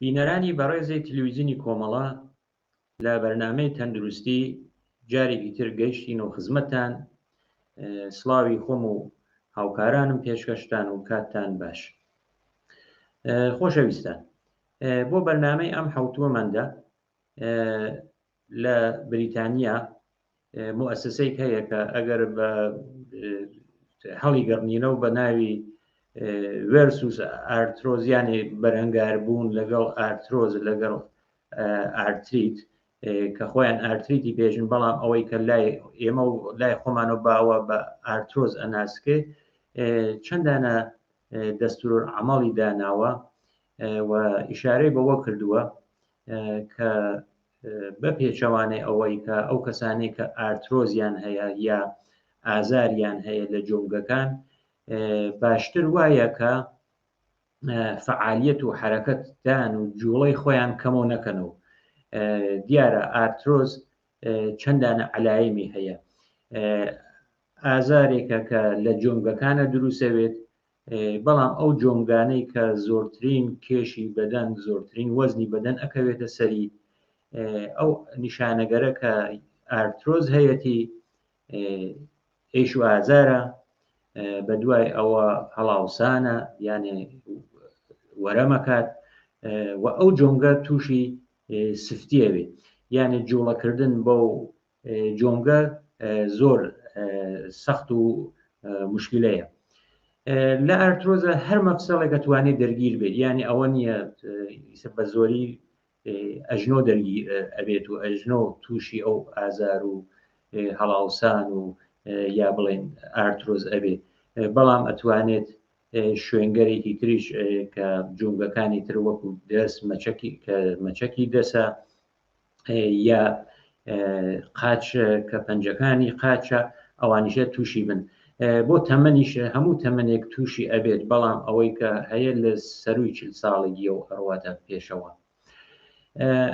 بینەرانی بەڕێزەی تەلەڤیزیۆنی کۆمەڵە لە بەرنامەی تەندروستی جارێکی تر گەیشتینەوە خزمەتتان. سڵاوی خۆم و هاوکارانم پێشکەشتان و کاتتان باش. خۆشەویستان، بۆ بەرنامەی ئەم حوتووەماندا لە بریتانیا موسسەیەک هەیە کە ئەگەر بە هەڵی گەڕنینەوە بە ناوی ڤێرسوس ئارترۆزیانی بەرهەنگاربوون لەگەڵ ئارترۆز لەگەڵ ئارتریت کە خۆیان ئارتریتی پێژن، بەڵام ئەوەی کە لای ئێمە و لای خۆمانەوە باوە بە ئارترۆز ئەناسکێ چەندانە دەستور عەمەڵی داناوە و ئیشارەی بەوە کردووە کە بە پێچەوانەی ئەوەی کە ئەو کەسانەی کە ئارترۆزیان هەیە یا ئازاریان هەیە لە جۆنگەکان باشتر وایە کە فعالیت و حرەکەتدان و جوڵەی خۆیان کەمەوە نەکەنەوە. دیارە ئارترۆز چەندانە علایمی هەیە، ئازارێکە کە لە جۆنگەکانە دروسەوێت، بەڵام ئەو جۆنگانەی کە زۆرترین کێشی بەدەن زۆرترین وەزنی بەدەن ئەکەوێتە سەری ئەو نیشانەگەرە کە ئارترۆز هەیەی ئێش و ئازارە، بە دوای ئەوە هەڵاوسانە یانێ وەرەمەکات و ئەو جۆنگە تووشی سفتیەوێ، یانێ جوڵەکردن بەو جۆنگە زۆر سەخت و مشکلەیە. لە ئارترۆزە هەر مەفسەڵێکە توانێت دەرگیر بێت، یعنی ئەوە نییە بە زۆری ئەژنۆ دەرگیر ئەبێت و ئەژنۆ تووشی ئەو ئازار و هەڵاوسان و یا بڵێن ئارترۆز ئەبێت، بەڵام ئەتوانێت شوێنگەرێکی تریش کە جۆنگەکانی تر وەکو دەست مەچەکی دەسە یا قاچ کە پەنجەکانی قاچە ئەوانیشە تووشی بن. بۆ تەمەنیش هەموو تەمەنێک تووشی ئەبێت، بەڵام ئەوەی کە هەیە لە سەروی 40 ساڵێکی و ئەڕواتە پێشەوە.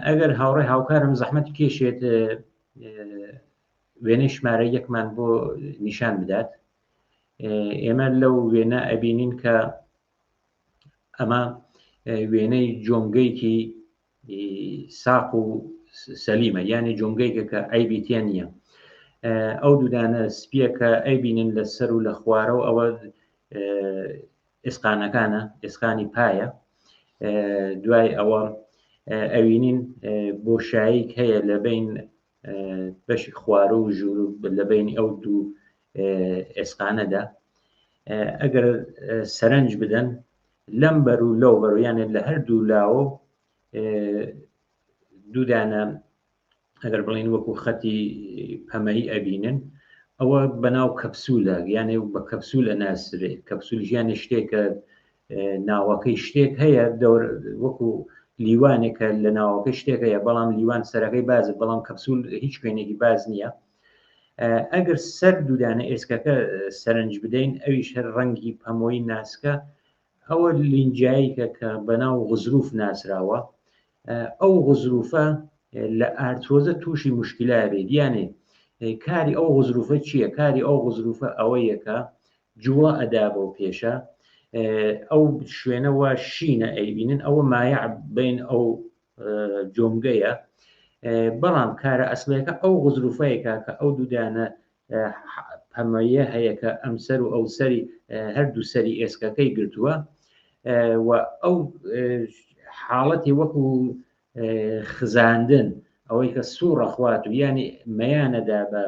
ئەگەر هاوڕێ هاوکارم زەحمەت کێشێت وێنەی ژمارە یەکمان بۆ نیشان بدات، ئێمە لەو وێنە ئەبینین کە ئەمە وێنەی جۆنگەیەکی ساق و سەلیمە، یعنی جۆنگەیەکە کە ئەیبی تێن نییە. ئەو دوودانە سپیەکە ئەیبینن لە سەر و لە خوارەوە، ئەوە ئێسقانەکانە، ئێسقانی پایە. دوای ئەوە ئەوینین بۆشاییک هەیە لە بین بەشی خوارە و ژوور لە بینی ئەو دوو ئێسقانەدا. ئەگەر سەرنج بدەن لەم بەر و لەو بەرویانێت لە هەردوو لاوە دوودانە ئەگەر بڵین وەکو خەتی پەمەی ئەبینن، ئەوە بەناو کەپسولە، یانێ بە کەپسولە ناسرێت. کەپسول ژیانە شتێکە ناوەکەی شتێک هەیە وەکو لیوانێکە لە ناوەکەی شتێک هەیە، بەڵام لیوان سەرەکەی بازە، بەڵام کەپسول هیچ شوێنێکی باز نییە. ئەگەر سەر دوودانە ئێسکەکە سەرنج بدەین، ئەویش هەر ڕەنگی پەمۆی ناسکە، ئەوە لینجاییکە کە بەناو غزروف ناسراوە. ئەو غزروفە لە ئارترۆزە تووشی مشکلە بێت، یانێ کاری ئەو غزروفە چییە؟ کاری ئەو غزروفە ئەوەیە کە جوڵە ئەدا بۆ پێشە، ئەو شوێنەوە شینە ئەیبینن، ئەوە مایع بین ئەو جۆنگەیە، بەڵام کارە ئەسڵەکە ئەو غزروفەیەکە کە ئەو دوودانە پەمەیە هەیە کە ئەم سەر و ئەو سەری هەردوو سەری ئێسکەکەی گرتووە و ئەو حاڵەتی وەکو خزاندن، ئەوەی کە سوورە خوات و یانی مەیانەدا بە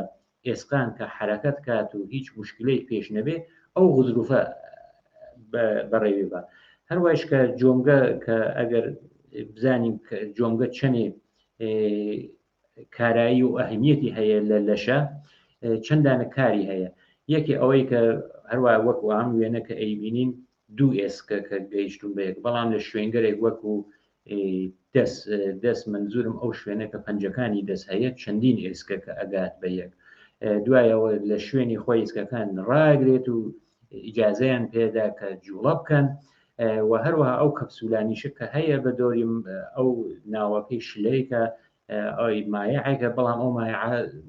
ئێسقان کە حرەکەت کات و هیچ مشکلەی پێش نەبێ، ئەو غزروفە بەڕێوێ بە. هەروایش کە جۆنگە کە ئەگەر بزانین جۆنگە چەندێ کارایی و ئەهمیەتی هەیە لە لەشە، چەندانە کاری هەیە. یەکی ئەوەی کە هەروە وەکو ئەم وێنە کە ئەیبینین دوو ئێسکە کە گەیشتون بەیەک، بەڵام لە شوێنگەرێک وەکو دەست منزورم ئەو شوێنە کە پەنجەکانی دەست هەیە چەندین ئێسکە کە ئەگات بە یەک، دوایەوە لە شوێنی خۆی ئێسکەکان ڕاگرێت و ئیجازەیان پێدا کە جوڵە بکەن و هەروەها ئەو کەپسولانیشە کە هەیە بە دۆری ئەو ناوەکەی شلەیەکە ئەوی مایعێکە، بەڵام ئەو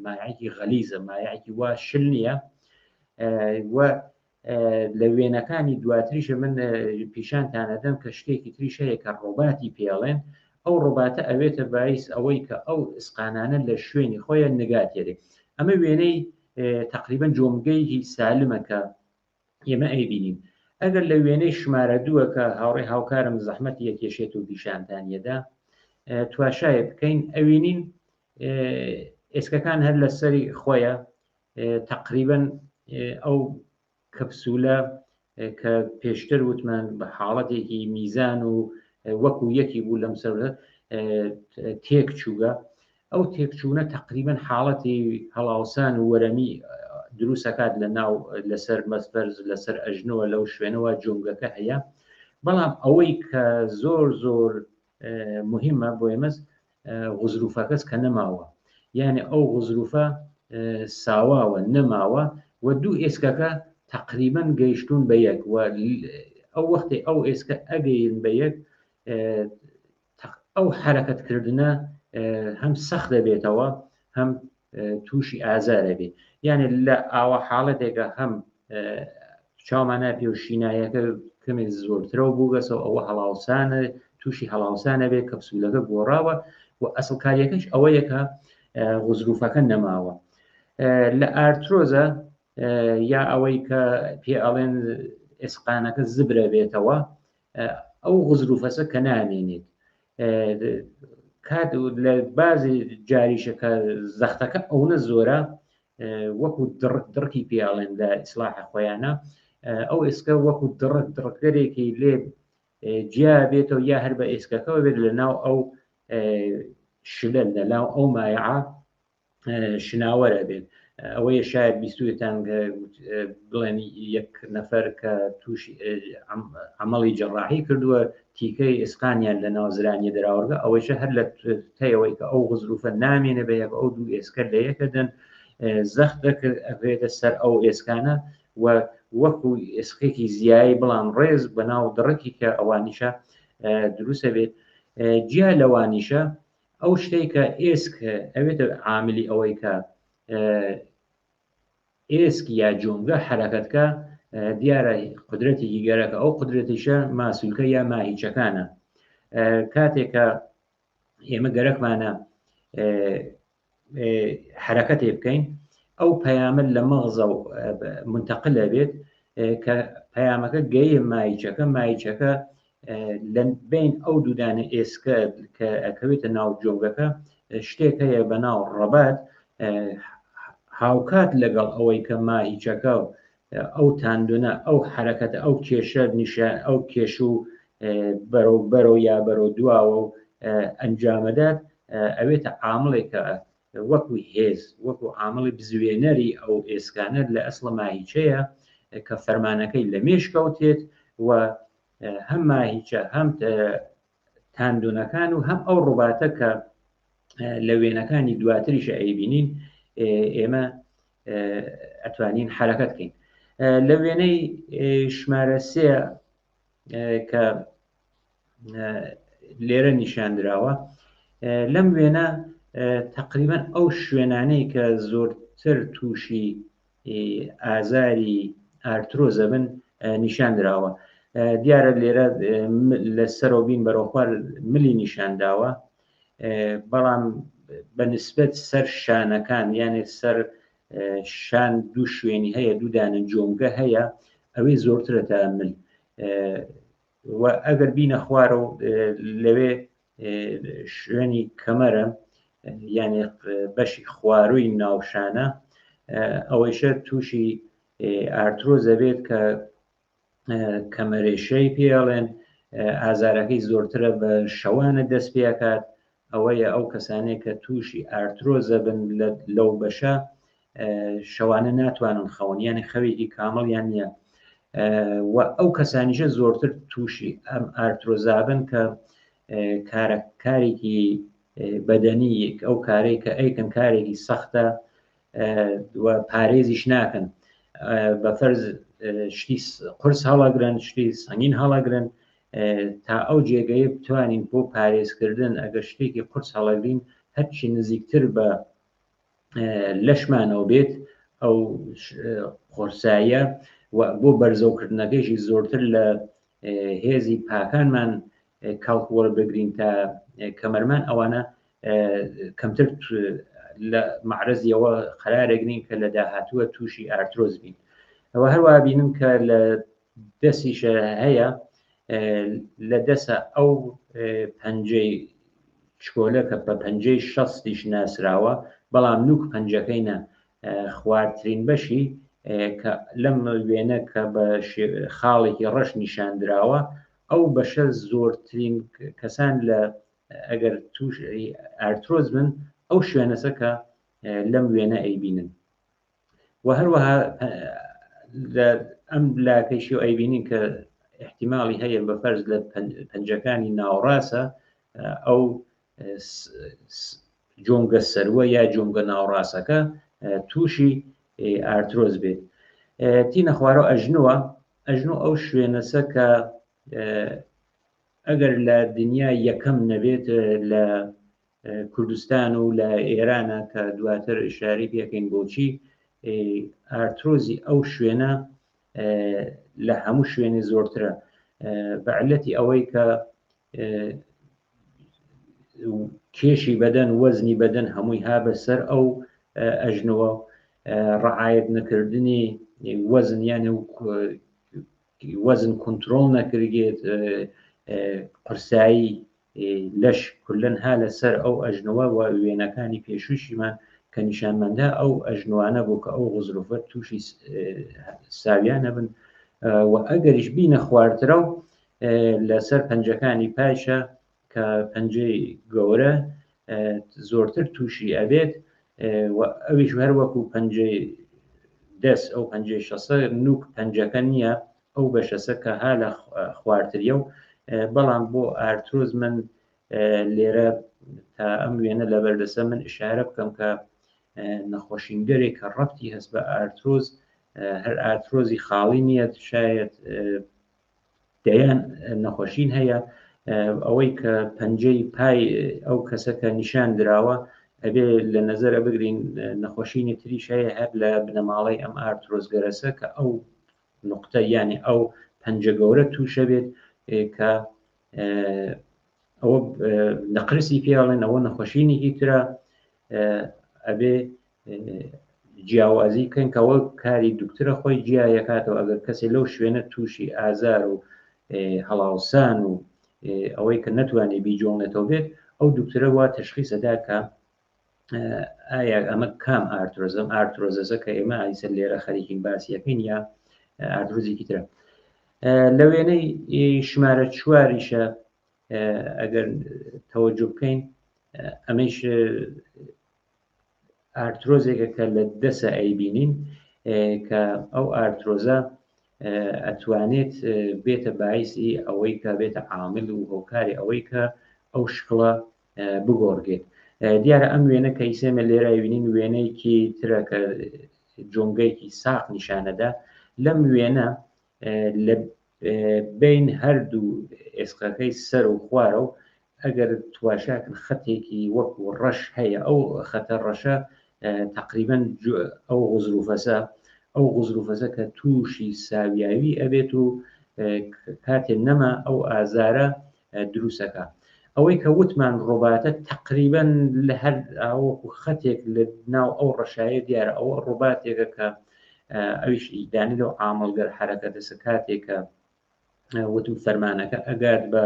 مایعێکی غەلیزە، مایعێکی وا شل نییە و لە وێنەکانی دواتریشە من پیشانتانەدەم کە شتێکی تریش هەیە کە ڕۆباتی پێڵێن ئەو ڕۆباتە ئەوێتە باعث ئەوەی کە ئەو ئسقانانە لە شوێنی خۆیان نگاتێرێ ئەمە وێنەی تقریبا جۆمگەیەکی سالمە کە ئێمە ئەیبینین ئەگەر لە وێنەی شمارە دووە کە هاوڕێ هاوکارم زەحمەت یەکێشێت و پیشانتانیەدا تواشایە بکەین ئەوینین ئێسکەکان هەر لەسەری خۆیە تقریبا ئەو کەپسولە کە پێشتر وتمان بە حاڵەتێکی میزان و وەکو یەکی بوو لەم سەر تێک چووگە ئەو تێکچوونە تقریبا حاڵەتی هەڵاوسان و وەرەمی دروستەکات لە ناو لەسەر مەسبەرز لەسەر ئەژنەوە لەو شوێنەوە جۆنگەکە هەیە بەڵام ئەوەی کە زۆر زۆر مهمە بۆ ئێمەس غزروفەکەس کە نەماوە یعنی ئەو غزروفە ساواوە نەماوە و دوو ئێسکەکە تقریبا گەیشتون بە یەک و ئەو وەختی ئەو ئێسکە ئەگەین بە یەک ئەو حرەکەتکردنە هەم سەخت دەبێتەوە هەم تووشی ئازارە بێت یعنی لە ئاوە حاڵەتێکە هەم چاومانە پێ و شینایەکە کەمێک زۆرترە و بووگەسەوە ئەوە هەڵاوسانە تووشی هەڵاوسانە بێت کەپسولەکە گۆڕاوە و ئەسڵ کاریەکەش ئەوەیەکە غزروفەکە نەماوە لە ئارترۆزە یا ئەوەی کە پێ ئەڵێن ئێسقانەکە زبرە بێتەوە ئەو غزروفەسە کە نامێنێت کات لە بازی جاریشەکە زەختەکە ئەوە زۆرە وەکو دڕکی پیاڵێن لە ئیسلاح خۆیانە ئەو ئێسکە وەکو دڕکەرێکی لێ جیا بێتەوە یا هەر بە ئێسکەکەەوە بێت لە ناو ئەو شلە لە ناو ئەو مایعە شناوەرە بێت ئەوەیە شاید بیستوێتان بڵێن یەک نەفەر کە تووشی عمەڵی جەڕاحی کردووە تیکەی ئێسقانیان لە ناوزرانی دراوەگە ئەوەیشە هەر لە تەیەوەی کە ئەو غزروفە نامێنە بە یەک ئەو دوو ئێسکە لە یەکەدەن زەخت دەکرێتە سەر ئەو ئێسکانە و وەکو ئێسقێکی زیایی بڵام ڕێز بە ناو دڕکی کە ئەوانیشە دروستە بێت جیا لەوانیشە ئەو شتێک کە ئێسک ئەوێتە عاملی ئەوەی کە ئێسک یا جۆنگە حرەکەتکە دیارە قدرەتێکی گەرەکە ئەو قدرەتیشە ماسوولکە یا ماهیچەکانە کاتێکە ئێمە گەرەکمانە حرەکەتێ بکەین ئەو پەیامەت لە مەغزە و منتەقلە بێت کە پەیامەکە گەیە مایچەکە لە بین ئەو دوودانە ئێسکە کە ئەکەوێتە ناو جۆنگەکە شتێک هەیە بە ناو ڕەبات هاوکات لەگەڵ ئەوەی کە ماهیچەکە و ئەو تاندونە ئەو حرەکەتە ئەو کێشە نیشان ئەو کێش و بەرەو یا بەرەو دواوە و ئەنجامەدات ئەوێتە عامڵێکە وەکو هێز وەکو عامڵی بزوێنەری ئەو ئێسکانە لە ئەسڵە ماهیچەیە کە فەرمانەکەی لە مێش کەوتێت و هەم ماهیچە هەم تاندونەکان و هەم ئەو ڕووباتە کە لە وێنەکانی دواتریشە ئەیبینین ئێمە ئەتوانین حرەکەت بکەین لە وێنەی شمارە سێ کە لێرە نیشاندراوە لەم وێنە تقریبا ئەو شوێنانەی کە زۆرتر تووشی ئازاری ئارترۆزە بن نیشاندراوە دیارە لێرە لە سەرۆ بین بەرەوخوار ملی نیشانداوە بەڵام بەنسبەت سەر شانەکان یانێ سەر شان دوو شوێنی هەیە دوودانە جۆنگە هەیە ئەوەی زۆرترە تا مل و ئەگەر بینە خوارە و لەوێ شوێنی کەمەرە یعنی بەشی خواروی ناوشانە ئەوەیشە تووشی ئارترۆزە بێت کە کەمەرێشەی پێڵێن ئازارەکەی زۆرترە بە شەوانە دەست پێکات ئەوەیە ئەو کەسانێک کە تووشی ئارترۆزە بن لەو بەشە شەوانە ناتوانن خەونیانی خەوێکی کامەڵیان نییە و ئەو کەسانیشە زۆرتر تووشی ئەم ئارترۆزابن کە کارێکی بەدەنی ئەو کارێک کە ئەیکن کارێکی سەختە و پارێزیش ناکەن بە فەرز شتی قرس هەڵەگرن شتی سەنگین هەڵەگرن تا ئەو جێگەیە بتوانین بۆ پارێزکردن ئەگەر شتێکی قرس هەڵەگرین هەرچی نزیکتر بە لەشمانەوە بێت ئەو قۆرساییە و بۆ بەرزەوکردنەکەیشی زۆرتر لە هێزی پاکانمان کاڵکووەڵ بگرین تا کەمەرمان ئەوانە کەمتر لە معرەزیەوە قەرارێگرین کە لە داهاتووە تووشی ئارترۆز بین. ئەوە هەروە بینم کە لە دەستیشە هەیە لە دەسە ئەو پەنجەی چکۆلە کە بە پەنجەی شەستیش ناسراوە بەڵام نوک پەنجەکەینە خواردترین بەشی کە لەم وێنە کە بە خاڵێکی ڕەش نیشاندراوە ئەو بەشە زۆرترین کەسان لە ئەگەر توش ئارترۆز بن ئەو شوێنەسە کە لەم وێنە ئەیبینن و هەروەها ئەم لاکەشی و ئەیبینین کە احتیماڵی هەیە بە فەرز لە پەنجەکانی ناوڕاستە ئەو جۆنگە سەروە یا جۆنگە ناوڕاستەکە تووشی ئارترۆز بێت. تینە خوارە ئەژنۆ ئەو شوێنەسە کە ئەگەر لە دنیا یەکەم نەبێت لە کوردستان و لە ئێرانە کە دواتر ئشاری پێکەین بۆچی ئارترۆزی ئەو شوێنە لە هەموو شوێنی زۆرترە بەعلەتی ئەوەی کە کێشی بەدەن وەزنی بەدەن هەمووی ها بەسەر ئەو ئەژنەوە ڕعایەت نەکردنی وەزن یانە وەزن کۆنتترۆل نەکردێت قرسایی لەش کولەن ها لەسەر ئەو ئەژنەوە و وێنەکانی پێشوشیمان کە نیشانمەدا ئەو ئەژنوانە بوو کە ئەو غزروفەت تووشی ساویانە بن و ئەگەریش بینە خواردرە و لەسەر پەنجەکانی پاشە کە پەنجەی گەورە زۆرتر تووشی ئەبێت و ئەویش هەروەکو پەنجەی دەست ئەو پەنجەی شەسە نوک پەنجەکە نییە ئەو بەشەسە کە ها لە خواردتریە و بەڵام بۆ ئارترۆز من لێرە تا ئەم وێنە لە بەردەسە من ئشارە بکەم کە نەخۆشینگەرێک کە ڕەبتی هەست بە ئارترۆز هەر ئارترۆزی خاڵی نییە شاید دەیان نەخۆشین هەیە ئەوەی کە پەنجەی پای ئەو کەسەکە نیشان دراوە ئەبێ لە نەزەرە بگرین نەخۆشینی تریش هەیە هەر لە بنەماڵی ئەم ئارترۆزگەرەسە کە ئەو نقطە یعنی ئەو پەنجە گەورە تووشە بێت کە ئەوە نەقرسی پێڵێن ئەوە نەخۆشینێکی ترە ئەبێ جیاوازی بکەین کەەوە کاری دوکترە خۆی جیایەکاتەوە ئەگەر کەسێک لەو شوێنە تووشی ئازار و هەڵاوسان و ئەوەی کە نەتوانێت بیجۆڵێتەوە بێت ئەو دوکترە وا تەشخیصەدا کە ئایا ئەمە کام ئارترۆزم ئارترۆزەسە کە ئێمە ئایسەر لێرە خەریکین باسیەکەین یا ئارترۆزێکی ترە. لە وێنەی ژمارە 4یشە ئەگەر تەوەجو بکەین ئەمەش ئارترۆزێکە کە لە دەسە ئەیبینین کە ئەو ئارترۆزە ئەتوانێت بێتە باعیسی ئەوەی کە بێتە عامل و هۆکاری ئەوەی کە ئەو شکڵە بگۆڕگێت. دیارە ئەم وێنە کە ئیسێمە لێرە بینین وێنەیەکی ترە کە جۆنگەیەکی ساق نیشانەدا لەم وێنە لە بین هەردوو ئێسقەکەی سەر و خوارە و ئەگەر تواشاکن خەتێکی وەکو ڕەش هەیە ئەو خەتە ڕەشە تقریبا ئەو غزروفەسە کە تووشی ساویاوی ئەبێت و کاتێ نەما ئەو ئازارە دروستەکە ئەوەی کە وتمان ڕۆباتە تقریبا لە هەر ئاوەکو خەتێک لە ناو ئەو ڕەشایە دیارە ئەوە ڕۆباتێکە کە ئەویش ئیدانی لەو ئامەڵگەر حرەکە دەسە کاتێکە وت و فەرمانەکە ئەگات بە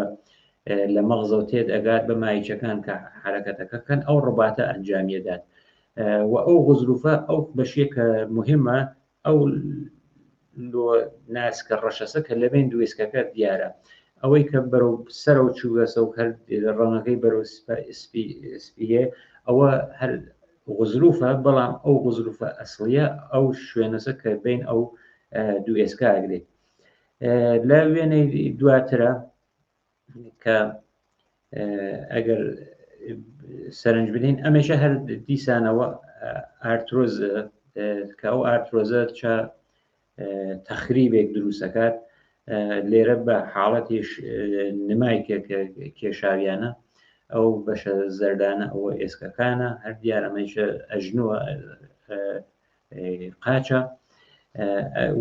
لە مەغزە و تێت ئەگات بە مایچەکان کە حرەکەتەکەکەن ئەو ڕۆباتە ئەنجامیەدات و ئەو غزروفە ئەو بەشێکە مهمە ئەو ناسکە ڕەشەسە کە لەبین دوێسکەکە دیارە ئەوەی کە بەرەو سەرە و چووگەسە و هەر ڕەنەکەی بەرەو سپیە ئەوە هەر غزروفە بەڵام ئەو غزروفە ئەسڵیە ئەو شوێنەسە کە بین ئەو دوو ئێسکا ئەگرێت. لە وێنەی دواترە کە ئەگەر سەرنج بدەین ئەمەشە هەر دیسانەوە ئارترۆز کە ئەو ئارترۆزە چا تەخریبێک دروستەکات لێرە بە حاڵەتیش نمای کێشاویانە ئەو بەشە زەردانە ئەوە ئێسکەکانە هەر دیارەمەیشە ئەژنووە قاچە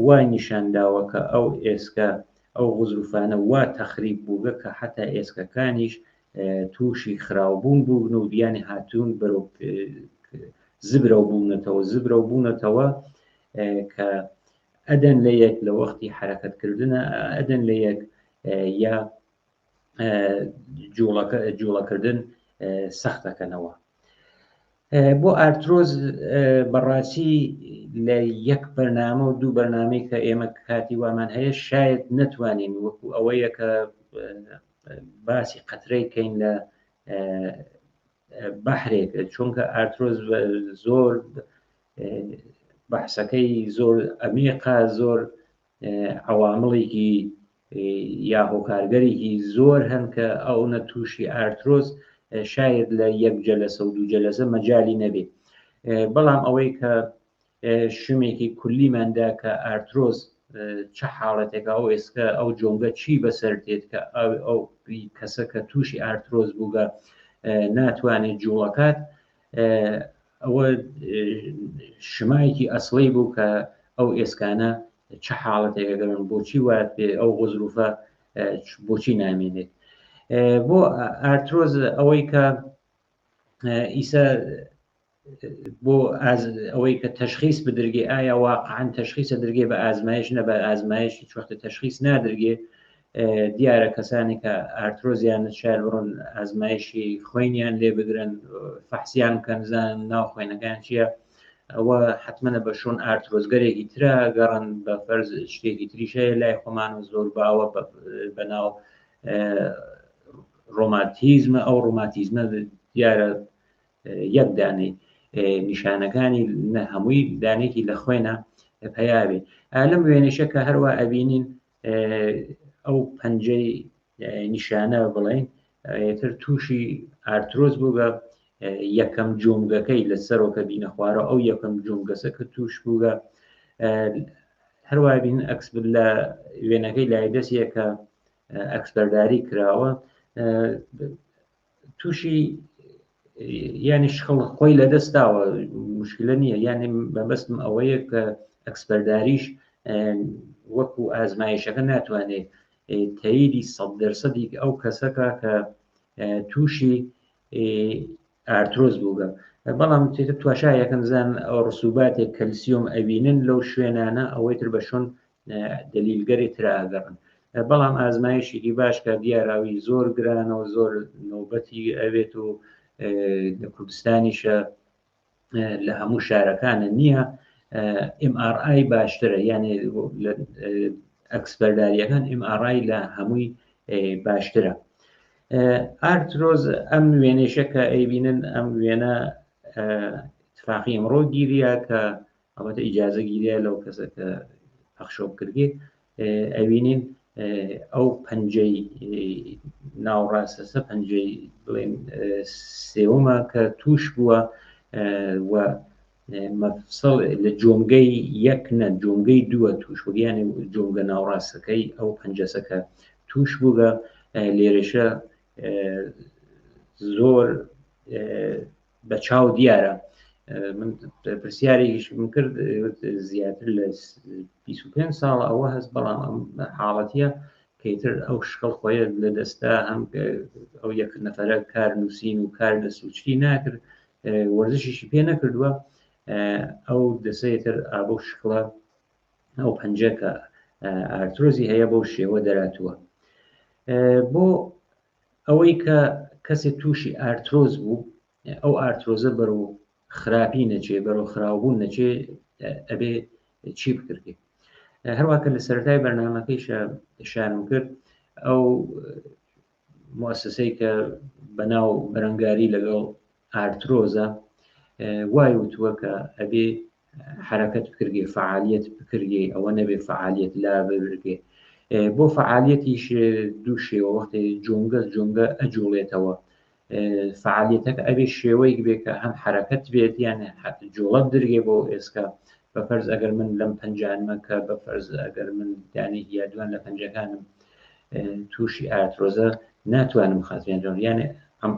وای نیشانداوە کە ئەو ئێسکە ئەو غزروفانە وا تەخریب بووگە کە حتا ئێسکەکانیش تووشی خراوبوون بوون و دیانی هاتوون بەرەو زبرە بوونەتەوە کە ئەدەن لە یەک لە وەختی حرەکەتکردنە ئەدەن لە یەک یا جوڵەکردن سەختەکەنەوە. بۆ ئارترۆز بەڕاستی لە یەک بەرنامە و دوو بەرنامەی کە ئێمە کاتی وامان هەیە شاید نەتوانین وەکو ئەوەیە کە باسی قەترەی کەین لە بەحرێک، چونکە ئارترۆز زۆر بەحسەکەی زۆر ئەمیقا، زۆر عەوامڵێکی یا هۆکارگەرێکی زۆر هەن کە ئەو نەتووشی ئارترۆز شاید لە یەک جەلەسە و دوو جەلەسە مەجالی نەبێت. بەڵام ئەوەی کە شومێکی کولیماندا کە ئارترۆز چه حاڵەتێکە ئەو ئێسکە ئەو جۆنگە چی بەسەر دێت کە ئەو کەسە کە تووشی ئارترۆز بووگە ناتوانێت جوڵەکات، ئەوە شمایەکی ئەسڵی بوو کە ئەو ئێسکانە چه حاڵەتێکە گەرن، بۆچی وات پێ ئەو غزروفە بۆچی نامێنێت. بۆ ئارترۆز ئەوەی کە ئیسا بۆ ئەوەی کە تەشخیص بدرگێ ئایا واقعاً تەشخیصە درگێ بە ئازمایش نە بە ئازمایش چوەختە تەشخیص نادرگێ، دیارە کەسانی کە ئارترۆزیانە شار بڕۆن ئازمایشی خوێنیان لێ بگرن، فەحسیان بکەن، بزانن ناو خوێنەکان چییە، ئەوە حتممەە بە شۆن ئارترۆزگەرێکی ترە گەڕن بە فەرز شتێکی تریشەیە لای خۆمان و زۆر باوە بەناو ڕۆماتیزمە. ئەو ڕۆماتیزمە دیارە یەک دانەی نیشانەکانی نە هەمووی دانێکی لە خوێنە پەیاوێ. لەم وێنەشە کە هەروە ئەبینین ئەو پەنجەی نیشانە بڵێن تر تووشی ئارترۆز بووگە، یەکەم جۆنگەکەی لە سەرۆکە بینە خوارە ئەو یەکەم جۆنگەسە کە تووش بووگە. هەروە بین ئەکس لە وێنەکەی لای دەستیە کە ئەکسپەرداری کراوە، تووشی یانی شخڵ خۆی لە دەستاوە، مشکلە نییە، یانی بەبەستم ئەوەیە کە ئەکسپەرداریش وەکو ئازمایشەکە ناتوانێت تەییدی 100% ئەو کەسەکە کە تووشی ئارترۆز بووگە. بەڵام تێتر تواشایەکەن زان ئەو ڕسوباتێک کەلسیۆم ئەبینن لەو شوێنانە ئەوەی تر بە شۆن دلیلگەری تراگەڕن. بەڵام ئازمایشێکی باش کە دیاراوی زۆر گرانەوە زۆر نۆبەتی ئەوێت و لە کوردستانیشە لە هەموو شارەکانە نییە، MRI باشترە، یعنی ئەکسپەرداریەکان MRI لە هەمووی باشترە. ئارترۆز ئەم وێنێشە کە ئەیبینن ئەم وێنە اتفاقی ئەمڕۆ گیریە کە ئەوەتە ئیجازە گیریە لەو کەسە کە پەخشۆ بکردێ، ئەبینین ئەو پەنجەی ناوڕاستەسە پەنجەی بڵێن سێومە کە تووش بووە و مەفسڵ لە جۆنگەی یەک نە جۆنگەی دووە تووش بوو، یعنی جۆنگە ناوڕاستەکەی ئەو پەنجەسەکە تووش بووگە. لێرەشە زۆر بە چاو دیارە. من پرسیارێکیش من کرد زیاتر لە 25 ساڵ ئەوە هەست، بەڵام ئەم حاڵەتیە کەیتر ئەو شکڵ خۆیە لە دەستا هەم ئەو یەک نەفەرە کار نووسین و کار لە سوچی ناکرد، وەرزشیشی پێ نەکردووە، ئەو دەسەیەتر ئابۆ شکڵە ئەو پەنجەکە ئارترۆزی هەیە بەو شێوە دەراتووە. بۆ ئەوەی کە کەسێک تووشی ئارترۆز بوو، ئەو ئارترۆزە بەرەو خراپی نەچێ، بەرەو خراوبوون نەچێ، ئەبێ چی بکردێ. هەروەکە لە سەرەتای بەرنامەکەیشە شانم کرد ئەو موسسەی کە بەناو بەرەنگاری لەگەڵ ئارترۆزە وای وتووە کە ئەبێ حرەکەت بکردێ، فعالیت بکردێ، ئەوە نەبێ فعالیت لا ببرگێ. بۆ فعالیەتیش دوو شێوە، وەختی جۆنگە ئەجوڵێتەوە، فعالیتەکە ئەبێ شێوەیەک بێ کە هەم حرەکەت بێت، یان جوڵە بدرگێ بۆ ئێسکا بەفەرز ئەگەر من لەم پەنجانمە کە بەفەرز ئەگەر من دانی یادوان لە پەنجەکانم تووشی ئارترۆزە ناتوانم خاتوێنەوە، یانێ ئەم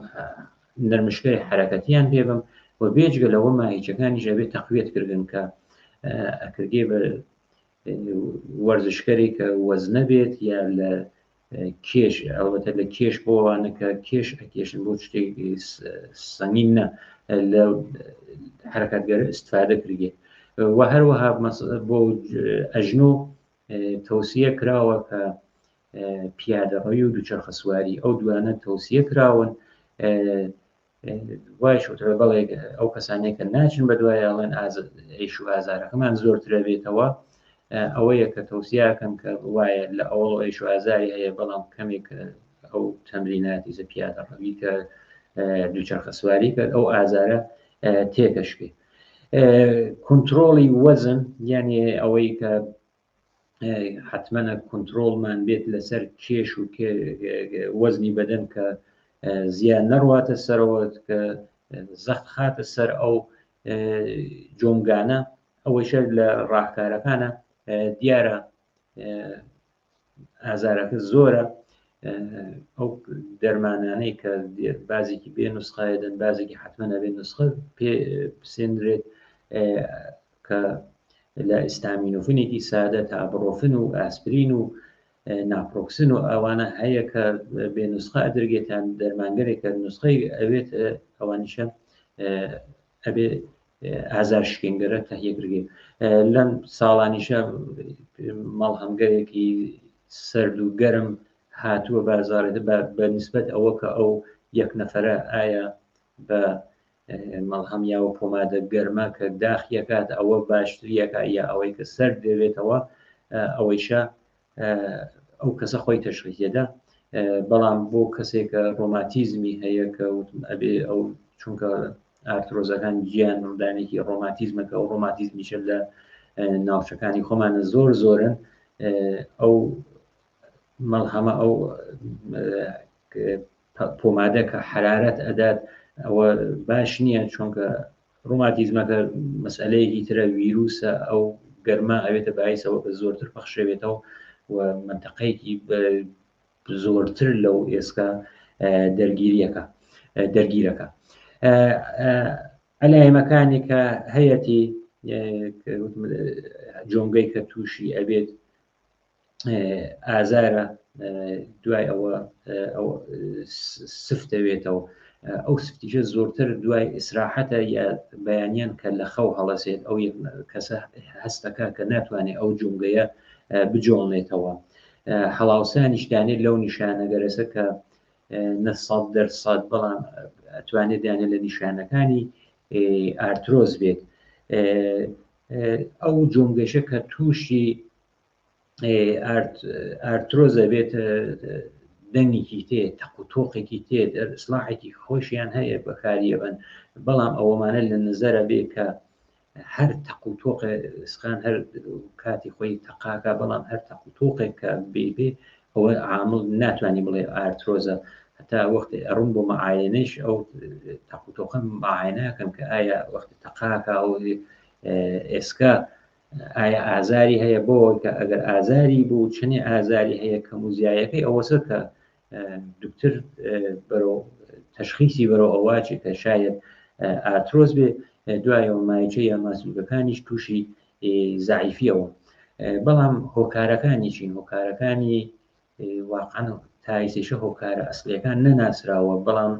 نەرمشکەی حرەکەتیان پێ بم و بێجگە لەوە ماهیچەکانی ژەبێت تەقویەت کردن کە ئەکرێ بە وەرزشکەری کە وەزنە بێت یا لە کێش ئەوەتە لە کێش بۆوانە کە کێش ئەکێشن بۆ شتێکی سەنگین نە لە حرەکەتگەر استفادە کردێت و هەروەها بۆ ئەژنۆ تەوسیە کراوە کە پیادەڕەوی و دووچەرخە سواری ئەو دوانە تەوسیە کراون وای شوترە بەڵێک ئەو کەسانێک کە ناچن بە دوایڵێن ئیش و ئازارەکەمان زۆرترە بێتەوە ئەوەیە کە تەوسیاکەم کە وایە لە ئەوڵ ئیش و ئازاری هەیە بەڵام کەمێک ئەو تەمریناتی زە پیادەڕەوی کە دووچەرخە سواری کرد ئەو ئازارە تێکەشکێ کنترۆڵی وەزن یعنی ئەوەی کە حتممە کنترۆڵمان بێت لەسەر کێش و وەزنی بەدەن کە زیان نەڕواتە سەرەوە کە زەخت خاتە سەر ئەو جۆمگانە ئەوەشە لە ڕاهکارەکانە دیارە ئازارەکە زۆرە ئەو دەرمانانەی کە بازێکی بێ نوسخایدن بازێکی حتممە بێ نسخە پێ پسێنرێت کە لە ئستامینۆفنێکی سادە تا بڕۆفن و ئاسپرین و ناپرۆکسن و ئەوانە هەیە کە بێ نسخە ئەدرگێتان دەرمانگەرێک کە نسخەی ئەوێت ئەوانیشە ئەبێ ئازار شکێنگەرە تەهیەکرێت لەم ساڵانیشە مەڵهەمگەرێکی سرد و گەرم هاتووە بازارێت بە نسبەت ئەوە کە ئەو یەک نەفەرە ئایا بە مەڵهەم یا و پۆمادە گەرمە کە داخیەکات ئەوە باشتریەکە یا ئەوەی کە سەر دەوێتەوە ئەوەیشە ئەو کەسە خۆی تەشخیصێدا بەڵام بۆ کەسێکە ڕۆماتیزمی هەیە کە ئەبێ ئەو چونکە ئارترۆزەکان گیان ڕدانێکی ڕۆماتیزمەکە ئەو ڕۆماتیزمیشە لە ناوچەکانی خۆمانە زۆر زۆرن ئەو مەڵهەمە ئەو پۆمادە کە حرارەت ئەدات ئەوە باش نییە چونکە ڕۆماتیزمەکە مەسئلەیەکی ترە ویرروسە ئەو گەرمە ئەوێتە باعیسەوە بە زۆرتر پەخشەوێتەوە و منتەقەیەکی زۆرتر لەو ئێسکا دەرگیرەکە ئەلایەمەکانێکە هەیەی جۆنگەی کە تووشی ئەبێت ئازارە دوای ئەوە سفتەوێتەوە ئەو سفتیشە زۆرتر دوای ئیسراحەتە یا بەیانیان کە لە خەو هەڵەسێت ئەو کەسە هەستەکە کە ناتوانێت ئەو جۆنگەیە بجۆڵنێتەوە هەڵاوسانیش دانێت لەو نیشانەگەرەسە کە 100% بەڵام ئەتوانێت دانێت لە نیشانەکانی ئارترۆز بێت ئەو جۆنگەشە کە تووشی ئارترۆزە بێت دەنگێکی تێ تەقوتۆقێکی تێ ئیسلاحێکی خۆشیان هەیە بەکاریەوەن بەڵام ئەوەمانە لە نظرە بێ کە هەر تەقوتۆقسخان هەر کاتی خۆی تەقاکە بەڵام هەر تەقوتۆقێک کە بێ ئەوە عامل ناتوانانی بڵێ ئارترۆزە هەتا وەختی ئەڕوون بۆ مەعاینەش ئەو تەقوتۆقم ماعاینەکەم کە ئایا وەختی تەقاکە ئەو ئێسکا ئایا ئازاری هەیە بۆ کە ئەگەر ئازاری بوو چنێ ئازاری هەیە کە موزیایەکەی ئەوەسە کە دوکتر بەرەو تەشخیصی بەرەو ئەواچی کە شاید ئارترۆز بێ دوایەوە مایچە یا ماسوولەکانیش تووشی زعیفیەوە بەڵام هۆکارەکانی چین هۆکارەکانی واقعاً تایسێشە هۆکارە ئەسلیەکان نەناسراوە بەڵام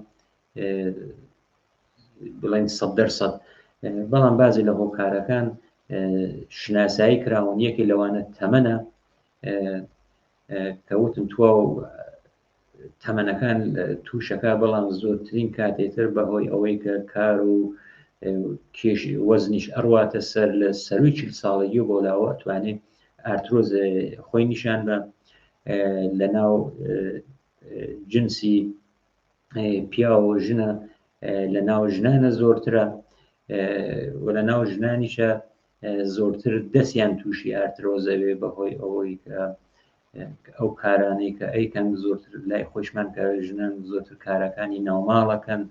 بڵێن 100% بەڵام بازی لە هۆکارەکان شناسایی کراون یەکی لەوانە تەمەنە کەوتم تووە و تەمەنەکان تووشەکە بەڵام زۆرترین کاتێتر بەهۆی ئەوەی کە کار و کێشی وەزنیش ئەڕواتە سەر لە سەروی 40 ساڵەگی بۆ لاوە ئەتوانێت ئارترۆز خۆی نیشان بە لە ناو جنسی پیا و ژنە لە ناو ژنانە زۆرترە و لە ناو ژنانیشە زۆرتر دەستیان تووشی ئارترۆزەوێ بەهۆی ئەوەی کە ئەو کارانەی کە ئەیکەن زۆرتر لای خۆشمان کە ژنان زۆرتر کارەکانی ناوماڵەکەن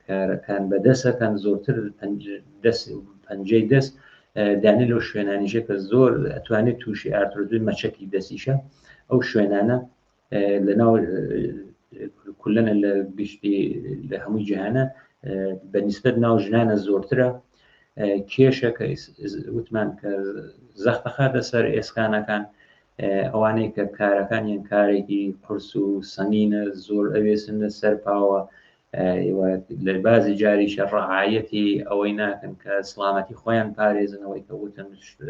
کارەکان بەدەستەکەن زۆرتر پەنجەی دەست دانێ لەو شوێنانیشە کە زۆر ئەتوانێت تووشی ئارترۆزی مەچەکی دەستیشە ئەو شوێنانە لە ناو کولەنە لە گشتی لە هەمووی جیهانە بەنسبەت ناو ژنانە زۆرترە کێشە کە وتمان کە زەختە خاتە سەر ئێسکانەکان ئەوانەی کە کارەکانیان کارێکی قرس و سەنگینە زۆر ئەوێسنە سەر پاوە لە بازی جاریشە ڕەعایەتی ئەوەی ناکەن کە سڵامەتی خۆیان پارێزنەوەی کە وتن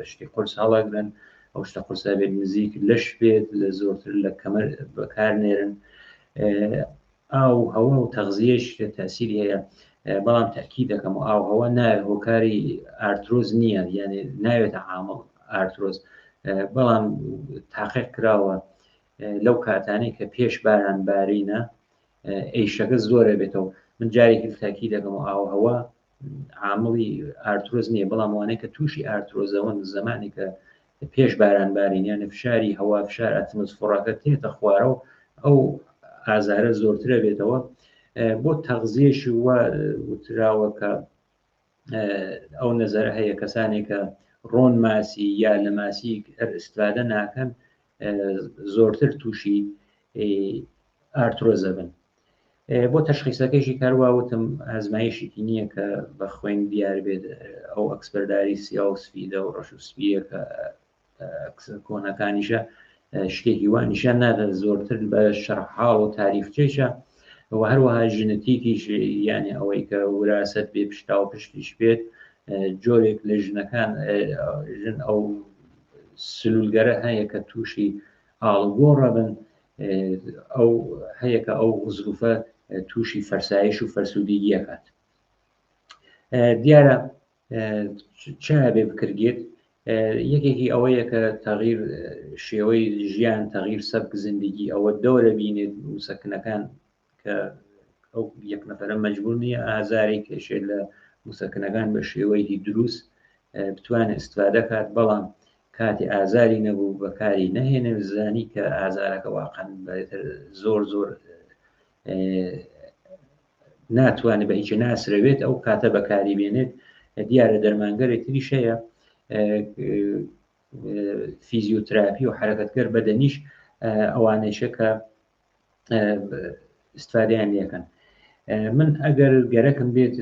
شتی قرس هەڵەگرن ئەو شتە قورسە بێت نزیک لەش بێت لە زۆرتر لە کەمەر بەکارنێرن ئاو هەوە و تەغزیەش تاسیری هەیە بەڵام تاکی دەکەم و ئاو هەوە ناوێت هۆکاری ئارترۆز نییە یعنی ناوێتە عامڵ ئارترۆز بەڵام تاقیق کراوە لەو کاتانەی کە پێش باران بارینە ئەیشەکە زۆرە بێتەوە من جارێکی تاکی دەکەم و ئاو هەوە عامڵی ئارترۆز نییە بەڵام وانەیە کە تووشی ئارترۆزەوە زمانی کە پێش باران بارینیانە فشاری هەوا فشار ئەتمۆسفێرەکە تێتە خوارە و ئەو ئازارە زۆرترە بێتەوە بۆ تەغزیەش وە وتراوە کە ئەو نەزەرە هەیە کەسانێک کە ڕۆن ماسی یا لە ماسی ئستفادە ناکەن زۆرتر تووشی ئارترۆزە بن بۆ تەشخیصەکەیشی کاروواوتم ئازمایشێکی نییە کە بە خوێن دیار بێت ئەو ئەکسپەرداری سیا و سپیدە و ڕەش و سپیە کە کۆنەکانیشە شتێکی وان نیشان نادەن زۆرتر بە شەرحاڵ و تاریخچێشە و هەروەها ژنەتیکیش یعنی ئەوەی کە وراست بێ پشتا و پشتیش بێت جۆرێک لە ژنەکان ژن ئەو سلولگەرە هەیە کە تووشی ئاڵگۆڕە بن ئەو هەیە کە ئەو غزروفە تووشی فەرسایش و فەرسوودگی ئەکات دیارە چا بێ بکردێت یەکێکی ئەوەیە کە تەغیر شێوەی ژیان تەغیر سەبک زندگی ئەوە دەورە بینێت موسەکنەکان کە ئەو یەک نەفەرە مەجبور نییە ئازاری کێشێت لە موسەکنەکان بە شێوەیەکی دروست بتوانێت استفادە کات بەڵام کاتی ئازاری نەبوو بەکاری نەهێنێ زانی کە ئازارەکە واقعاً زۆر زۆر ناتوانێت بە هیچ ناسرەوێت ئەو کاتە بەکاری بێنێت دیارە دەرمانگەرێک تریش هەیە فیزیۆتراپی و حرەکەتگەر بەدەنیش ئەوانەیشە کە استفادەیان لێکەن من ئەگەر گەرەکم بێت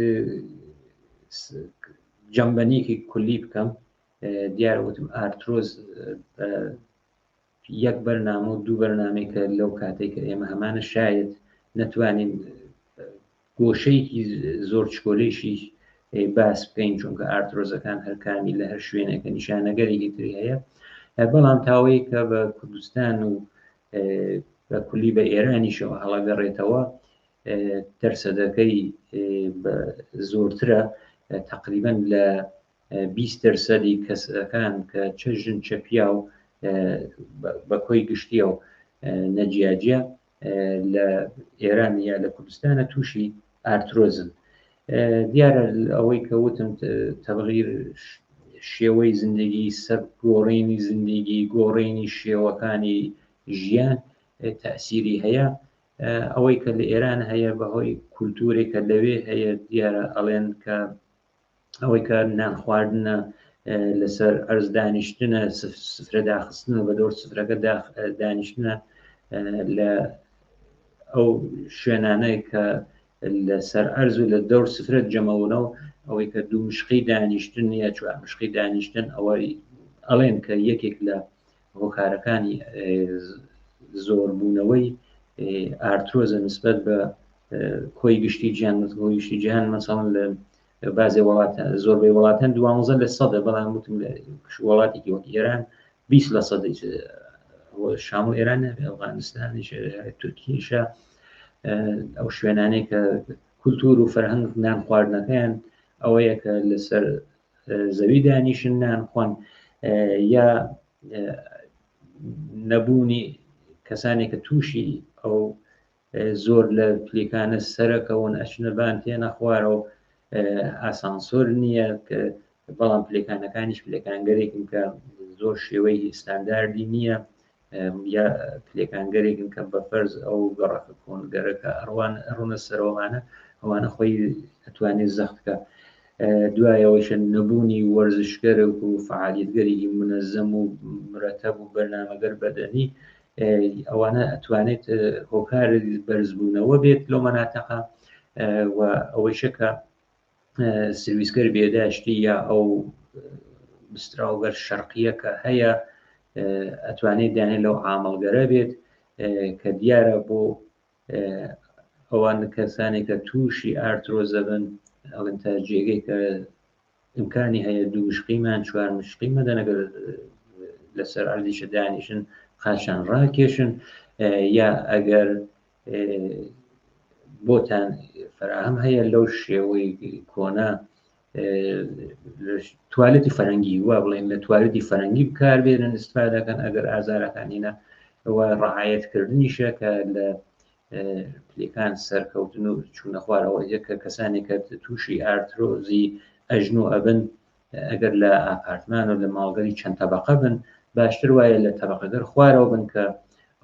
جەمبەنیەکی کولی بکەم دیارەوتم ئارترۆز یەک بەرنامە و دوو بەرنامەی کە لەو کاتێک کە ئێمە هەمانە شاید نەتوانین گۆشەیەکی زۆر چکۆلەیشی باس بکەین چونکە ئارترۆزەکان هەرکامی لە هەر شوێنێکە نیشانەگەرێکی تری هەیە بەڵام تاوەی کە بە کوردستان و بە کولی بە ئێرانیشەوە هەڵەگەڕێتەوە دەرسەدەکەی زۆرترە تقریبا لە 20% کەسەکان کە چە ژن چە پیا و بە کۆی گشتیە و نەجیاجیە لە ئێران یا لە کوردستانە تووشی ئارترۆزن دیارە ئەوەی کە وتم تەغیر شێوەی زندگی سەر گۆڕینی زندگی گۆڕینی شێوەکانی ژیان تەسیری هەیە ئەوەی کە لە ئێران هەیە بەهۆی کولتورێکە لەوێ هەیە دیارە ئەڵێن کە ئەوەی کە نان خواردنە لەسەر ئەرز دانیشتنە سفرە داخستنە بە دۆر سفرەکە دانیشتنە لە ئەو شوێنانەی کە لەسەر ئەرز و لە دەور سفرەت جەمەونەوە ئەوەی کە دوو مشقی دانیشتن یا چوار مشقی دانیشتن ئەوەی ئەڵێن کە یەکێک لە هۆکارەکانی زۆربوونەوەی ئارترۆزە نسبەت بە کۆی گشتی جیان گشتی جیهان مەسەڵەن لە بازێ وڵاتە زۆربەی وڵاتان 12% بەڵام وتم لە وڵاتێکی وەک ئێران 20% شامل ئێران ئەفغانستانی تورکیشە ئەو شوێنانەی کە کولتور و فەرهەنگ نان خواردنەکەیان ئەوەیە کە لەسەر زەوی دانیشن نان خوان یا نەبوونی کەسانێک کە تووشی ئەو زۆر لە پلەکانە سەرەکەون ئەچنەبان تێنە خوارەوە ئاسانسۆر نییە کە بەڵام پلەکانەکانیش پلەکانگەرێکن کە زۆر شێوەی ستانداردی نییە یا پلەکانگەرێکن کە بە فەرز ئەو گەڕەکە کۆنگەرەکە ئەڕوان ڕوونە سەرۆمانە ئەوانە خۆی ئەتوانێت زەختکە دوایەوەیشە نەبوونی وەرزشگەرە و فعالیتگەرێکی منەزەم و مرەتەب و بەرنامەگەر بەدەنی ئەوانە ئەتوانێت هۆکار بەرزبوونەوە بێت لەو مەناتەقە و ئەوەیشە کە سرویسکەر بێداشتی یا ئەو بستراوگەر شەرقیە کە هەیە ئەتوانێت دانێت لەو ئامەڵگەرە بێت کە دیارە بۆ ئەوان کەسانی کە تووشی ئارترۆزە بن ئەڵێن تا جێگەی کە ئیمکانی هەیە دوو مشقیمان چوار مشقی مەدەن ئەگەر لەسەر ئەردیشە دانیشن قاچان ڕاکێشن یا ئەگەر بۆتان فراهم هەیە لەو شێوەی کۆنا توالەتی فەرەنگی وا بڵێن لە توالەتی فەرەنگی بکاربێنن استفادەکەن ئەگەر ئازارەکانینە ئەوە ڕەعایەتکردنیشە کە لە پلەکان سەرکەوتن و چوونە خوارەوە کە کەسانێکە تووشی ئارترۆزی ئەژنۆ ئەبن ئەگەر لە ئاپارتمان و لە ماڵگەری چەند تەبەقە بن باشتر وایە لە تەبەقەگەر خوارەوە بن کە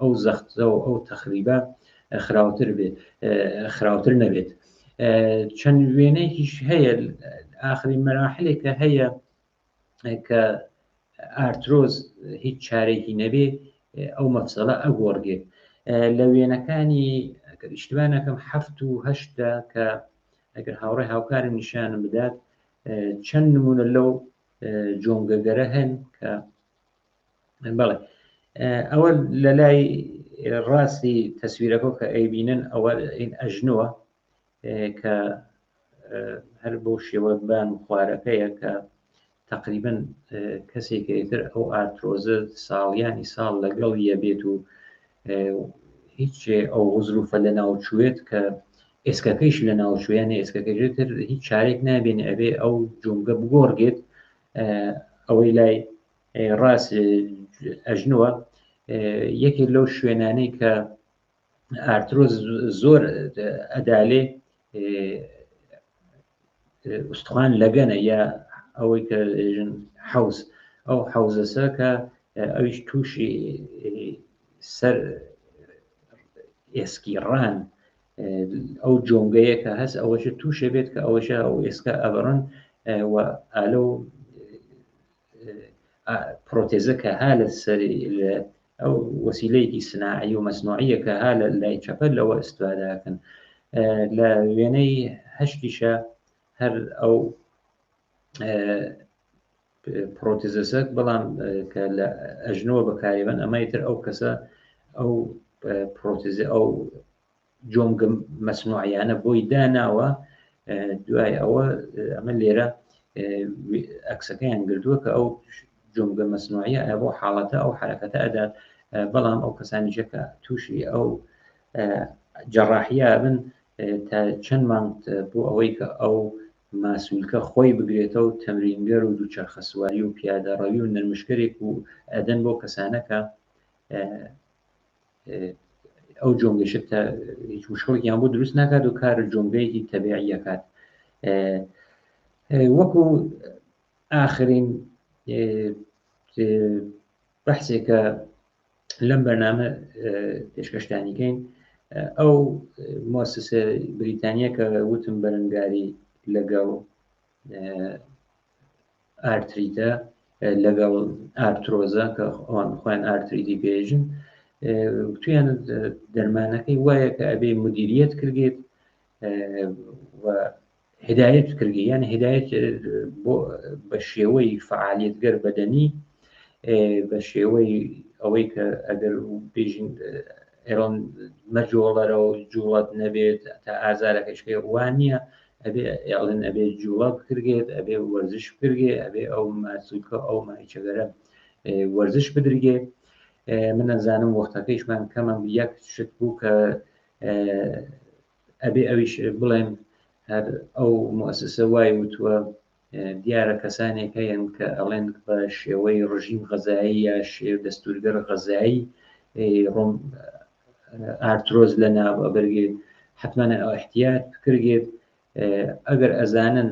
ئەو زەختە و ئەو تەخریبە خراوتر نەبێت. چەند وێنەیەکیش هەیە ئاخرین مەراحلێکە هەیە کە ئارترۆز هیچ چارێکی نەبێ ئەو مەفسەڵە ئەگۆڕگێت لە وێنەکانی ئیشتباه نەکەم 7 و 8 کە ئەگەر هاوڕێ هاوکارم نیشانم بدات چەند نمونە لەو جۆنگەگەرە هەن کە بەڵێ ئەوە لە لای ڕاستی تەسویرەکە کە ئەیبینن ئەوە ئەژنووە کە هەر بۆ شێوە بان و خوارەکەیە کە تقریبا کەسێکتر ئەو ئارترۆزە ساڵیانی ساڵ لەگەڵ یەبێت و هیچ ئەو غزروفە لە ناوچوێت کە ئێسکەکەیش لە ناوچویانە ئێسکەکەتر هیچ چارێک نابێنێ ئەبێ ئەو جۆنگە بگۆڕگێت ئەوەی لای ڕاست ئەژنووە یەکێک لەو شوێنانەی کە ئارترۆز زۆر ئەدالێ ئوستخوان لەگەنە یا ئەوەی کە حەوز ئەو حەوزەسە کە ئەویش تووشی سەر ئێسکی ڕان ئەو جۆنگەیە کە هەست ئەوەش تووشە بێت کە ئەوەشە ئەو ئێسکە ئەبڕن و ئالە پرۆتێزە کە ها لە سەری ئەو وەسیلەیەکی سناعی و مەسنوعیە کە ها لە لای چەپەر لەوە ئیستفادەکەن لە وێنەی هەشتیشە هەر ئەو پرۆتێزەسەک بەڵام کە لە ئەژنەوە بەکارێبن ئەمەیتر ئەو کەسە ئەو پرۆتێزە ئەو جۆنگە مەسنوعیانە بۆی داناوە دوای ئەوە ئەمە لێرە ئەکسەکەیان گردووە کە ئەو جۆنگە مەسنوعیە بۆ حاڵەتە ئەو حرەکەتە ئەدات بەڵام ئەو کەسانیشە کە تووشی ئەو جەڕاحیە بن تا چەند مانگ بۆ ئەوەی کە ئەو ماسوولکە خۆی بگرێتەوە و تەمرینگەر و دووچەرخە سواری و پیادەڕەوی و نەرمشکەرێک و ئەدەن بۆ کەسانەکە ئەو جۆنگەشت هیچ مشکڵێکیان بۆ دروست ناکات و کار جۆنگەیەکی تەبیعیەکات. وەکو ئاخرین بەحسێکە لەم بەرنامە پێشکەشتانیکەین ئەو مؤسسە بریتانیا کە وتم بەرەنگاری لەگەڵ ئارتریتە لەگەڵ ئارترۆزە کە ئەوان خۆیان ئارتریتی پێژن تویان دەرمانەکەی وایە کە ئەبێ مدیریت کردێت و هدایت کردی یان هدایت بۆ بە شێوەی فعالیتگەر بەدەنی بە شێوەی ئەوەی کە ئەگەر بێژین ئێڕۆن مەجۆڵەرە و جوڵەت نەبێت تا ئازارەکەشکێ وانە ئەبێ ئێڵێن ئەبێ جوڵە بکرێت ئەبێ وەرزش بکرێ ئەبێ ئەو ماسوولکە ئەو مایچەگەرە وەرزش بدرگێ. من نەزانم وەختەکەیشمان کەمە یەک شت بوو کە ئەبێ ئەویش بڵێن هەر ئەو مؤسسە وای وتووە دیارە کەسانێک هەیەن کە ئەڵێن بە شێوەی ڕژیم غەزایی یا شێو دەستورگەر غەزایی ڕۆم ئارترۆز لە ناو ئەبەرگێت حتممە احتیاط بکرێت ئەگەر ئەزانن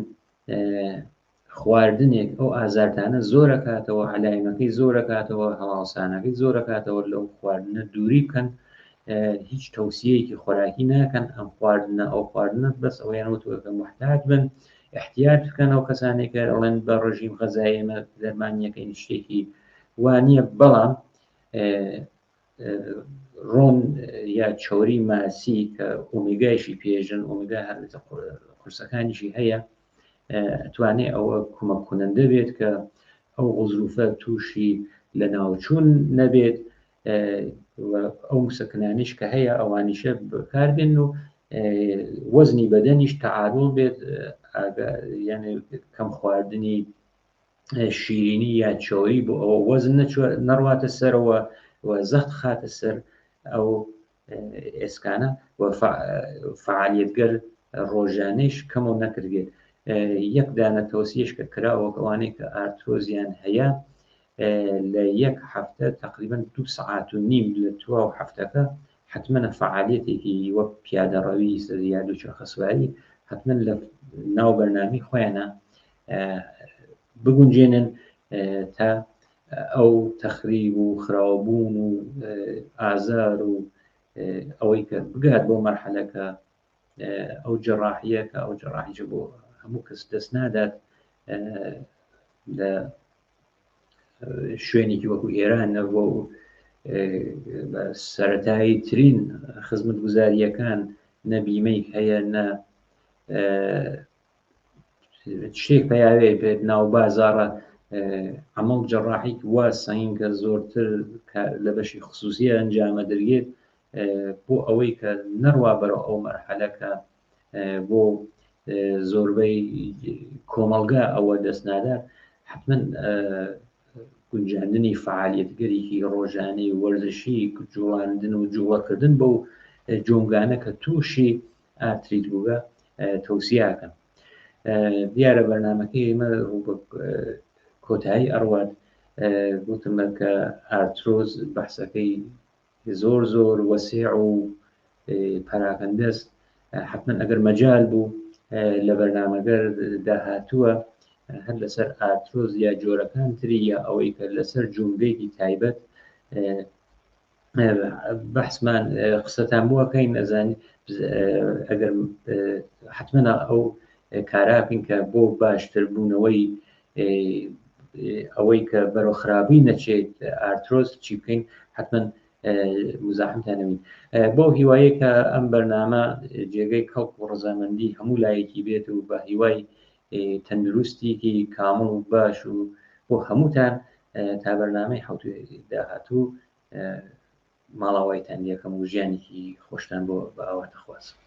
خواردنێک ئەو ئازارتانە زۆرە کاتەوە علایمەکەی زۆرە کاتەوە هەڵاوسانەکەی زۆرە کاتەوە لەو خواردنە دووری بکەن هیچ تەوسیەیەکی خۆراکی ناکەن ئەم خواردنە ئەو خواردنە بەس ئەویان وتوەکە محتاج بن احتیاط بکەن ئەو کەسانێک ئەڵێن بە ڕژیم غەزاییمە دەرمانیەکەی شتێکی وانە بەڵام ڕۆن یا چۆری ماسی کە ئۆمیگایشی پێژن ئۆمیگا قورسەکانیشی هەیە ئەتوانێت ئەوە کۆمەککننده بێت کە ئەو غزروفە تووشی لە ناوچوون نەبێت ئەو مسەکنانیش کە هەیە ئەوانیشە بەکاربێن و وەزنی بەدەنیش تەعادڵ بێت، یعنی کەم خواردنی شیرینی یا چۆری بۆ ئەوە وەزن نەڕواتە سەرەوە و زەخت خاتە سەر ئەو ئێسکانە و فعالیتگەر ڕۆژانەیش کەمەوە نەکردێت. یەک دانە تەوسیەش کە کراوە ئەوانەی کە ئارترۆزیان هەیە لە یەک هەفتە تقریبەن 2.5 ساعت لە تواو هەفتەکە حتممە فعالیتێکی وەک پیادەڕەوی یا دووچەرخەسواری حتممە لە ناو بەرنامی خۆیانە بگونجێنن تا ئەو تەخریب و خراوەبوون و ئازار و ئەوەی کە بگات بۆ مەرحەلەکە ئەو جەڕاحیە کە ئەو جەڕاحیە بۆ هەموو کەس دەست نادات لە شوێنێکی وەکو ئێران نەبووە و سەرەتایی ترین خزمەتگوزاریەکان نە بیمەی هەیە نە شتێک پێیاوێ بێت ناو بازاڕە ئەمەڵ جەڕاحی وا سەنگین کە زۆرتر لە بەشی خصوصیە ئەنجامە دەرگێت بۆ ئەوەی کە نەڕوا بەرەو ئەو مەرحەلەکە بۆ زۆربەی کۆمەڵگا ئەوە دەست نادات حتممە گونجاندنی فعالیتگەرێکی ڕۆژانەی وەرزشی جوڵاندن و جوڵەکردن بەو جۆنگانە کە تووشی ئارتریت بووە تەوسیاکەن. دیارە بەرنامەکەی ئێمە کۆتایی ئەڕوات گوتمە کە ئارترۆز بەحسەکەی زۆر زۆر وەسیع و پەراکەندەست، حتممە ئەگەر مەجال بوو لە بەرنامەگەر داهاتووە هەر لەسەر ئارترۆز یا جۆرەکان تری یا ئەوەی کە لەسەر جۆنگێکی تایبەت بەحسمان قسەتان بووەکەین نەزانانی ئەگەر حتممە ئەو کاراکەین کە بۆ باشتر بوونەوەی ئەوەی کە بەرەو خراپی نەچێت ئارترۆز چی بکەین حتممە مزاحمتانەوین بۆ هیوایە کە ئەم بەرنامە جێگەی کەڵک و ڕەزامەندی هەموو لایەکی بێت و بە هیوای تەندروستیکی کامڵ و باش و بۆ هەمووتان تا بەرنامەی حوتوی داهاتوو ماڵاوایتان یەکەم و ژیانێکی خۆشتان بۆ بە ئاواتە خوازم.